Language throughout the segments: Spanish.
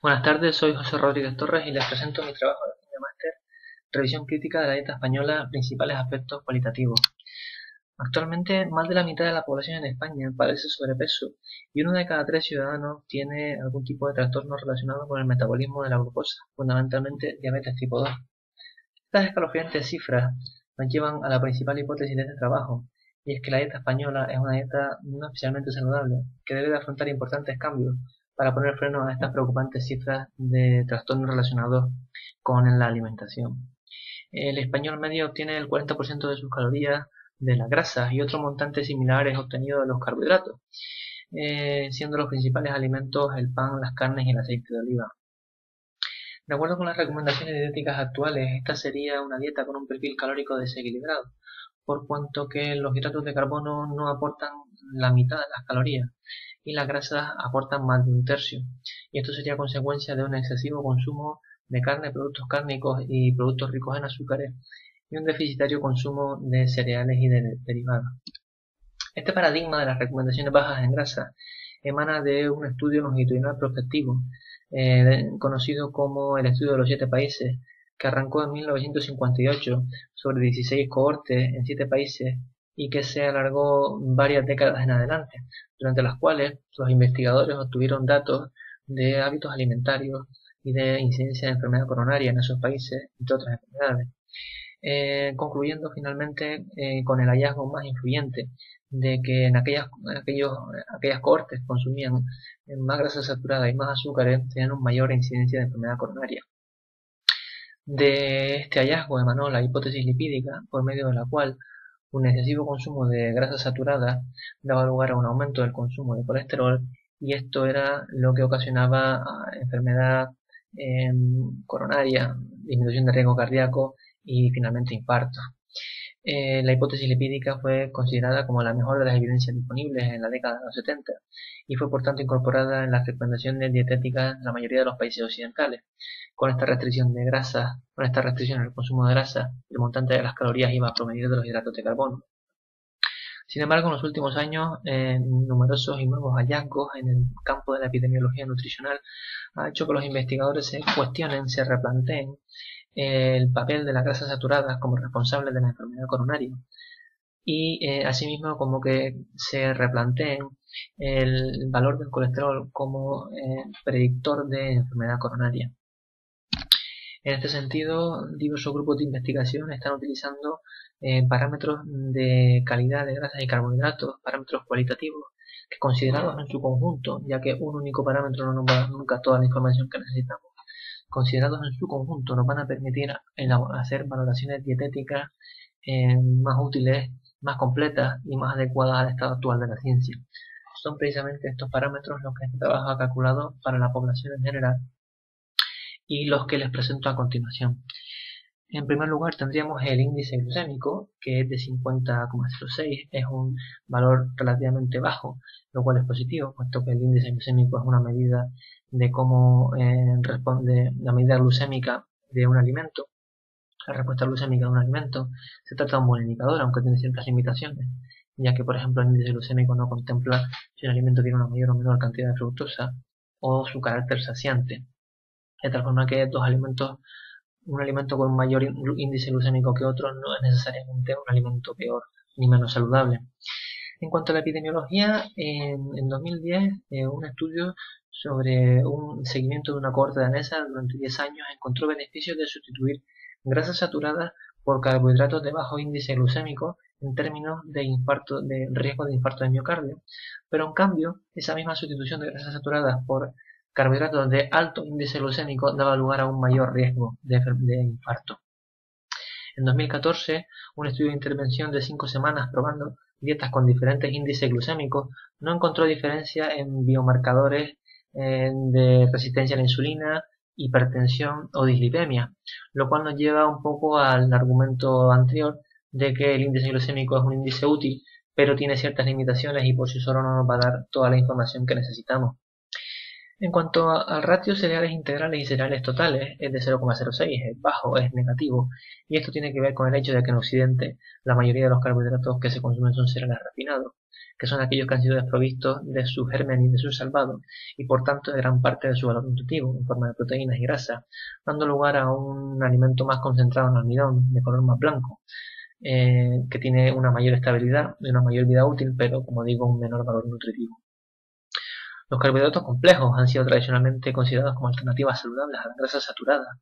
Buenas tardes, soy José Rodríguez Torres y les presento mi trabajo de fin de máster, Revisión crítica de la dieta española, principales aspectos cualitativos. Actualmente, más de la mitad de la población en España padece sobrepeso y uno de cada tres ciudadanos tiene algún tipo de trastorno relacionado con el metabolismo de la glucosa, fundamentalmente diabetes tipo 2. Estas escalofriantes cifras nos llevan a la principal hipótesis de este trabajo, y es que la dieta española es una dieta no especialmente saludable, que debe de afrontar importantes cambios para poner freno a estas preocupantes cifras de trastornos relacionados con la alimentación. El español medio obtiene el 40% de sus calorías de las grasas y otros montantes similares obtenidos de los carbohidratos, siendo los principales alimentos el pan, las carnes y el aceite de oliva. De acuerdo con las recomendaciones dietéticas actuales, esta sería una dieta con un perfil calórico desequilibrado, por cuanto que los hidratos de carbono no aportan la mitad de las calorías y las grasas aportan más de un tercio. Y esto sería consecuencia de un excesivo consumo de carne, productos cárnicos y productos ricos en azúcares y un deficitario consumo de cereales y de derivados. Este paradigma de las recomendaciones bajas en grasa emana de un estudio longitudinal prospectivo, conocido como el estudio de los 7 países, que arrancó en 1958 sobre 16 cohortes en 7 países y que se alargó varias décadas en adelante, durante las cuales los investigadores obtuvieron datos de hábitos alimentarios y de incidencia de enfermedad coronaria en esos países, entre otras enfermedades, concluyendo finalmente con el hallazgo más influyente de que en aquellas cohortes consumían más grasa saturada y más azúcares tenían una mayor incidencia de enfermedad coronaria. De este hallazgo emanó la hipótesis lipídica, por medio de la cual un excesivo consumo de grasa saturada daba lugar a un aumento del consumo de colesterol, y esto era lo que ocasionaba enfermedad coronaria, disminución de riesgo cardíaco y finalmente infarto. La hipótesis lipídica fue considerada como la mejor de las evidencias disponibles en la década de los 70 y fue por tanto incorporada en las recomendaciones dietéticas de la mayoría de los países occidentales. Con esta restricción de grasas, con esta restricción en el consumo de grasa, el montante de las calorías iba a provenir de los hidratos de carbono. Sin embargo, en los últimos años, numerosos y nuevos hallazgos en el campo de la epidemiología nutricional ha hecho que los investigadores se cuestionen, se replanteen el papel de las grasas saturadas como responsables de la enfermedad coronaria y asimismo como que se replanteen el valor del colesterol como predictor de enfermedad coronaria. En este sentido, diversos grupos de investigación están utilizando parámetros de calidad de grasas y carbohidratos, parámetros cualitativos, que considerados en su conjunto, ya que un único parámetro no nos va a dar nunca toda la información que necesitamos, considerados en su conjunto nos van a permitir hacer valoraciones dietéticas más útiles, más completas y más adecuadas al estado actual de la ciencia. Son precisamente estos parámetros los que este trabajo ha calculado para la población en general y los que les presento a continuación. En primer lugar tendríamos el índice glucémico, que es de 50,06, es un valor relativamente bajo, lo cual es positivo, puesto que el índice glucémico es una medida de cómo responde la medida glucémica de un alimento. La respuesta glucémica de un alimento se trata de un buen indicador, aunque tiene ciertas limitaciones, ya que por ejemplo el índice glucémico no contempla si un alimento tiene una mayor o menor cantidad de fructosa o su carácter saciante, de tal forma que un alimento con un mayor índice glucémico que otro no es necesariamente un alimento peor ni menos saludable. En cuanto a la epidemiología, en 2010 un estudio sobre un seguimiento de una cohorte danesa durante 10 años encontró beneficios de sustituir grasas saturadas por carbohidratos de bajo índice glucémico en términos de riesgo de infarto de miocardio, pero en cambio esa misma sustitución de grasas saturadas por carbohidratos de alto índice glucémico daba lugar a un mayor riesgo de infarto. En 2014, un estudio de intervención de 5 semanas probando dietas con diferentes índices glucémicos no encontró diferencia en biomarcadores de resistencia a la insulina, hipertensión o dislipemia, lo cual nos lleva un poco al argumento anterior de que el índice glucémico es un índice útil, pero tiene ciertas limitaciones y por sí solo no nos va a dar toda la información que necesitamos. En cuanto al ratio cereales integrales y cereales totales, es de 0,06, es bajo, es negativo, y esto tiene que ver con el hecho de que en Occidente la mayoría de los carbohidratos que se consumen son cereales refinados, que son aquellos que han sido desprovistos de su germen y de su salvado, y por tanto de gran parte de su valor nutritivo, en forma de proteínas y grasas, dando lugar a un alimento más concentrado en almidón, de color más blanco, que tiene una mayor estabilidad y una mayor vida útil, pero como digo, un menor valor nutritivo. Los carbohidratos complejos han sido tradicionalmente considerados como alternativas saludables a las grasas saturadas,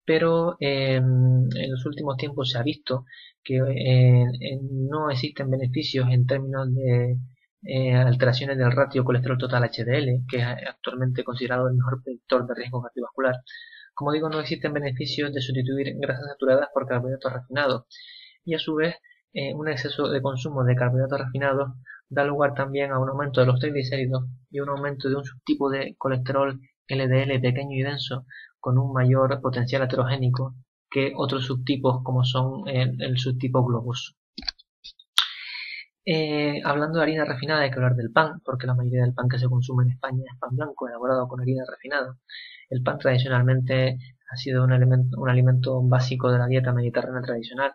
pero en los últimos tiempos se ha visto que no existen beneficios en términos de alteraciones del ratio colesterol total HDL, que es actualmente considerado el mejor predictor de riesgo cardiovascular. Como digo, no existen beneficios de sustituir grasas saturadas por carbohidratos refinados, y a su vez un exceso de consumo de carbohidratos refinados da lugar también a un aumento de los triglicéridos y un aumento de un subtipo de colesterol LDL pequeño y denso con un mayor potencial aterogénico que otros subtipos como son el subtipo globoso. Hablando de harina refinada hay que hablar del pan, porque la mayoría del pan que se consume en España es pan blanco elaborado con harina refinada. El pan tradicionalmente ha sido un alimento básico de la dieta mediterránea tradicional.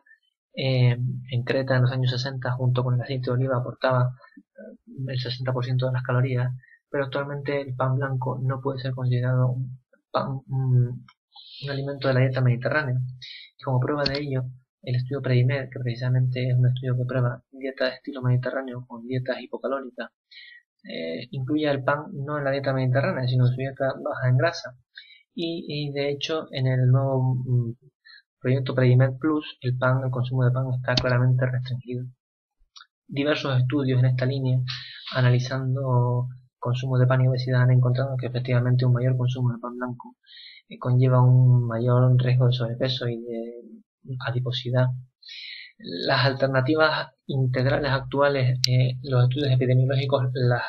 En Creta en los años 60 junto con el aceite de oliva aportaba el 60% de las calorías, pero actualmente el pan blanco no puede ser considerado un alimento de la dieta mediterránea. Y como prueba de ello, el estudio Predimed, que precisamente es un estudio que prueba dieta de estilo mediterráneo con dietas hipocalóricas, incluye el pan no en la dieta mediterránea, sino en su dieta baja en grasa. Y de hecho, en el nuevo proyecto Predimed Plus, el consumo de pan está claramente restringido. Diversos estudios en esta línea, analizando consumo de pan y obesidad, han encontrado que efectivamente un mayor consumo de pan blanco conlleva un mayor riesgo de sobrepeso y de adiposidad. Las alternativas integrales actuales, los estudios epidemiológicos las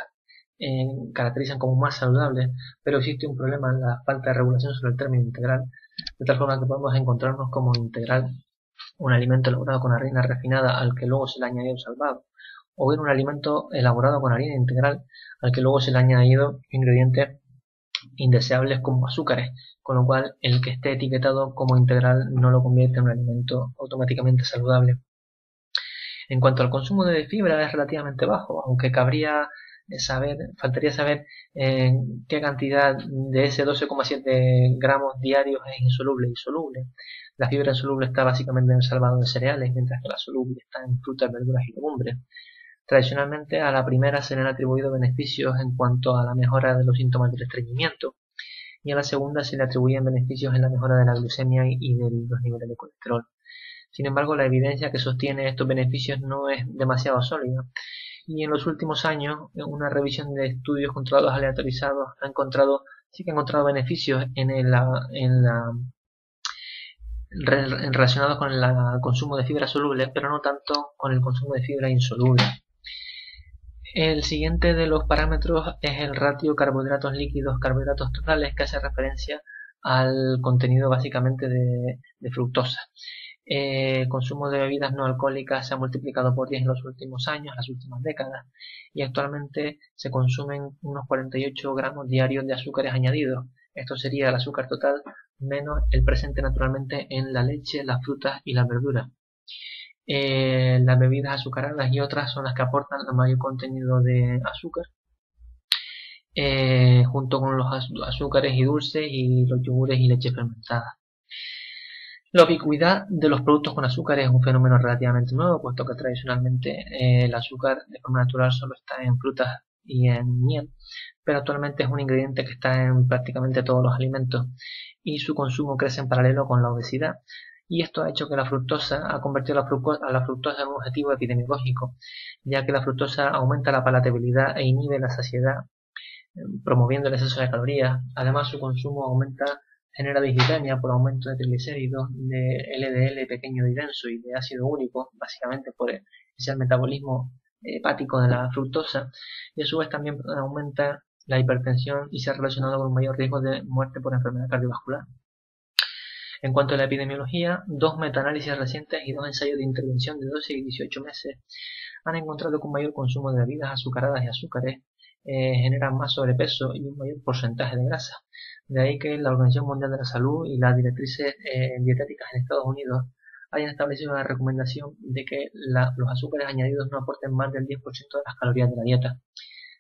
caracterizan como más saludables, pero existe un problema en la falta de regulación sobre el término integral, de tal forma que podemos encontrarnos como integral un alimento elaborado con harina refinada al que luego se le ha añadido salvado, o bien un alimento elaborado con harina integral al que luego se le ha añadido ingredientes indeseables como azúcares, con lo cual el que esté etiquetado como integral no lo convierte en un alimento automáticamente saludable. En cuanto al consumo de fibra es relativamente bajo, aunque faltaría saber qué cantidad de ese 12,7 gramos diarios es insoluble y soluble. La fibra insoluble está básicamente en el salvado de cereales, mientras que la soluble está en frutas, verduras y legumbres. Tradicionalmente a la primera se le han atribuido beneficios en cuanto a la mejora de los síntomas del estreñimiento, y a la segunda se le atribuyen beneficios en la mejora de la glucemia y de los niveles de colesterol. Sin embargo, la evidencia que sostiene estos beneficios no es demasiado sólida, y en los últimos años una revisión de estudios controlados aleatorizados sí que ha encontrado beneficios relacionados con el consumo de fibra soluble, pero no tanto con el consumo de fibra insoluble. El siguiente de los parámetros es el ratio carbohidratos líquidos carbohidratos totales, que hace referencia al contenido básicamente de fructosa. El consumo de bebidas no alcohólicas se ha multiplicado por 10 en los últimos años, las últimas décadas, y actualmente se consumen unos 48 gramos diarios de azúcares añadidos. Esto sería el azúcar total menos el presente naturalmente en la leche, las frutas y las verduras. Las bebidas azucaradas y otras son las que aportan el mayor contenido de azúcar, junto con los azúcares y dulces y los yogures y leche fermentada. La ubicuidad de los productos con azúcar es un fenómeno relativamente nuevo, puesto que tradicionalmente el azúcar de forma natural solo está en frutas y en miel, pero actualmente es un ingrediente que está en prácticamente todos los alimentos y su consumo crece en paralelo con la obesidad. Y esto ha hecho que la fructosa ha convertido a la fructosa en un objetivo epidemiológico, ya que la fructosa aumenta la palatabilidad e inhibe la saciedad, promoviendo el exceso de calorías. Además, su consumo genera dislipemia por aumento de triglicéridos, de LDL pequeño y denso y de ácido úrico, básicamente por el metabolismo hepático de la fructosa, y a su vez también aumenta la hipertensión y se ha relacionado con un mayor riesgo de muerte por enfermedad cardiovascular. En cuanto a la epidemiología, 2 metaanálisis recientes y 2 ensayos de intervención de 12 y 18 meses han encontrado que un mayor consumo de bebidas azucaradas y azúcares generan más sobrepeso y un mayor porcentaje de grasa. De ahí que la Organización Mundial de la Salud y las directrices dietéticas en Estados Unidos hayan establecido la recomendación de que los azúcares añadidos no aporten más del 10% de las calorías de la dieta.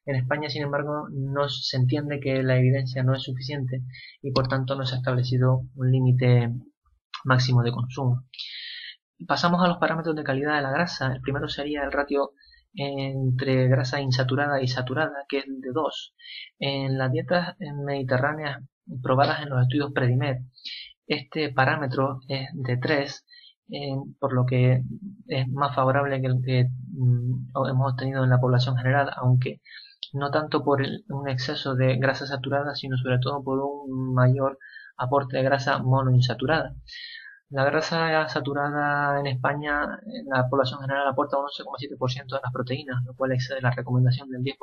En España, sin embargo, no se entiende que la evidencia no es suficiente y por tanto no se ha establecido un límite máximo de consumo. Pasamos a los parámetros de calidad de la grasa. El primero sería el ratio entre grasa insaturada y saturada, que es de 2. En las dietas mediterráneas probadas en los estudios Predimed, este parámetro es de 3, por lo que es más favorable que el que hemos obtenido en la población general, aunque no tanto por un exceso de grasa saturada, sino sobre todo por un mayor aporte de grasa monoinsaturada. La grasa saturada en España, en la población general, aporta un 11,7% de las proteínas, lo cual excede la recomendación del 10%.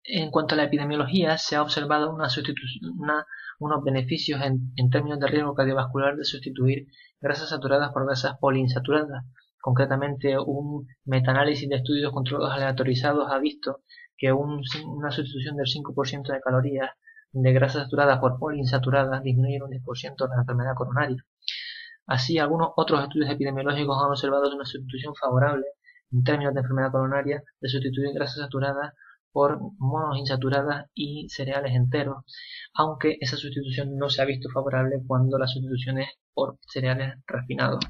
En cuanto a la epidemiología, se ha observado unos beneficios en términos de riesgo cardiovascular de sustituir grasas saturadas por grasas poliinsaturadas. Concretamente, un metaanálisis de estudios controlados aleatorizados ha visto que una sustitución del 5% de calorías de grasas saturadas por poliinsaturadas disminuye un 10% la enfermedad coronaria. Así, algunos otros estudios epidemiológicos han observado una sustitución favorable en términos de enfermedad coronaria de sustituir grasas saturadas por monoinsaturadas y cereales enteros, aunque esa sustitución no se ha visto favorable cuando la sustitución es por cereales refinados.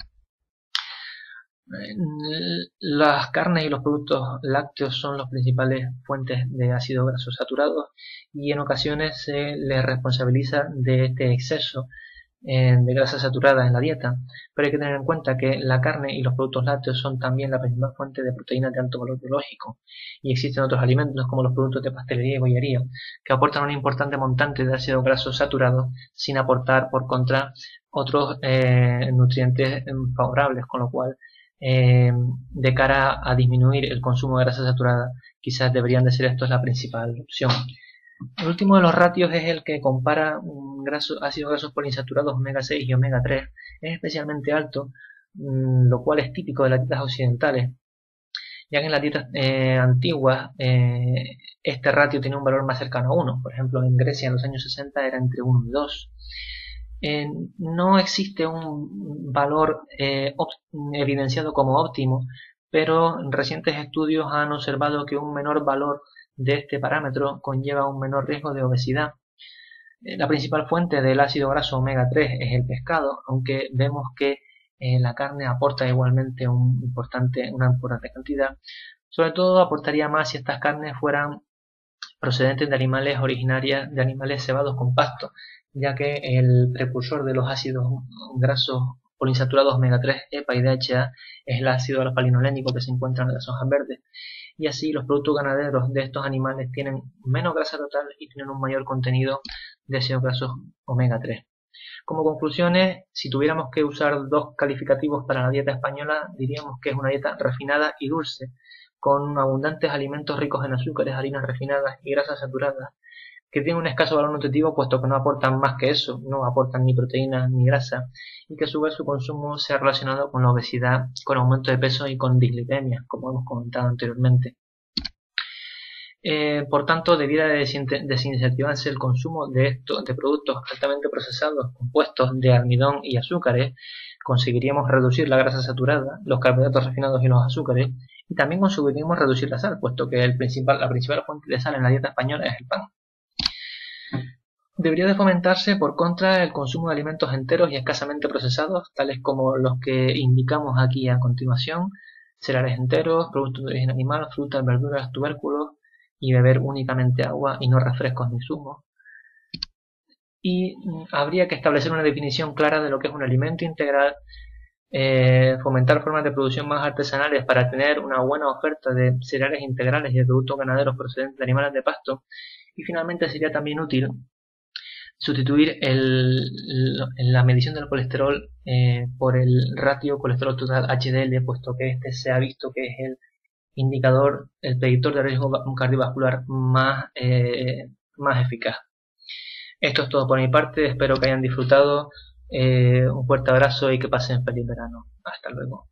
Las carnes y los productos lácteos son las principales fuentes de ácidos grasos saturados y en ocasiones se les responsabiliza de este exceso de grasa saturada en la dieta, pero hay que tener en cuenta que la carne y los productos lácteos son también la principal fuente de proteínas de alto valor biológico y existen otros alimentos como los productos de pastelería y bollería que aportan un importante montante de ácidos grasos saturados sin aportar por contra otros nutrientes favorables, con lo cual de cara a disminuir el consumo de grasa saturada quizás deberían de ser estos la principal opción. El último de los ratios es el que compara ácidos grasos poliinsaturados omega 6 y omega 3. Es especialmente alto, lo cual es típico de las dietas occidentales, ya que en las dietas antiguas este ratio tiene un valor más cercano a 1. Por ejemplo, en Grecia en los años 60 era entre 1 y 2. No existe un valor evidenciado como óptimo, pero recientes estudios han observado que un menor valor de este parámetro conlleva un menor riesgo de obesidad. La principal fuente del ácido graso omega 3 es el pescado, aunque vemos que la carne aporta igualmente una importante cantidad. Sobre todo aportaría más si estas carnes fueran procedentes de animales originarias de animales cebados con pasto, ya que el precursor de los ácidos grasos poliinsaturados omega 3, EPA y DHA es el ácido alfa-linolénico que se encuentra en las hojas verdes. Y así los productos ganaderos de estos animales tienen menos grasa total y tienen un mayor contenido de ácidos grasos omega 3. Como conclusiones, si tuviéramos que usar dos calificativos para la dieta española, diríamos que es una dieta refinada y dulce, con abundantes alimentos ricos en azúcares, harinas refinadas y grasas saturadas, que tienen un escaso valor nutritivo puesto que no aportan más que eso, no aportan ni proteínas ni grasa, y que a su vez su consumo se ha relacionado con la obesidad, con aumento de peso y con dislipemia, como hemos comentado anteriormente. Por tanto, debiera desincentivarse el consumo de productos altamente procesados, compuestos de almidón y azúcares. Conseguiríamos reducir la grasa saturada, los carbohidratos refinados y los azúcares, y también conseguiríamos reducir la sal, puesto que la principal fuente de sal en la dieta española es el pan. Debería de fomentarse, por contra, el consumo de alimentos enteros y escasamente procesados, tales como los que indicamos aquí a continuación: cereales enteros, productos de origen animal, frutas, verduras, tubérculos, y beber únicamente agua y no refrescos ni zumos. Y habría que establecer una definición clara de lo que es un alimento integral, fomentar formas de producción más artesanales para tener una buena oferta de cereales integrales y de productos ganaderos procedentes de animales de pasto. Y finalmente sería también útil sustituir la medición del colesterol por el ratio colesterol total HDL, puesto que este se ha visto que es el indicador, el predictor de riesgo cardiovascular más eficaz. Esto es todo por mi parte, espero que hayan disfrutado, un fuerte abrazo y que pasen feliz verano. Hasta luego.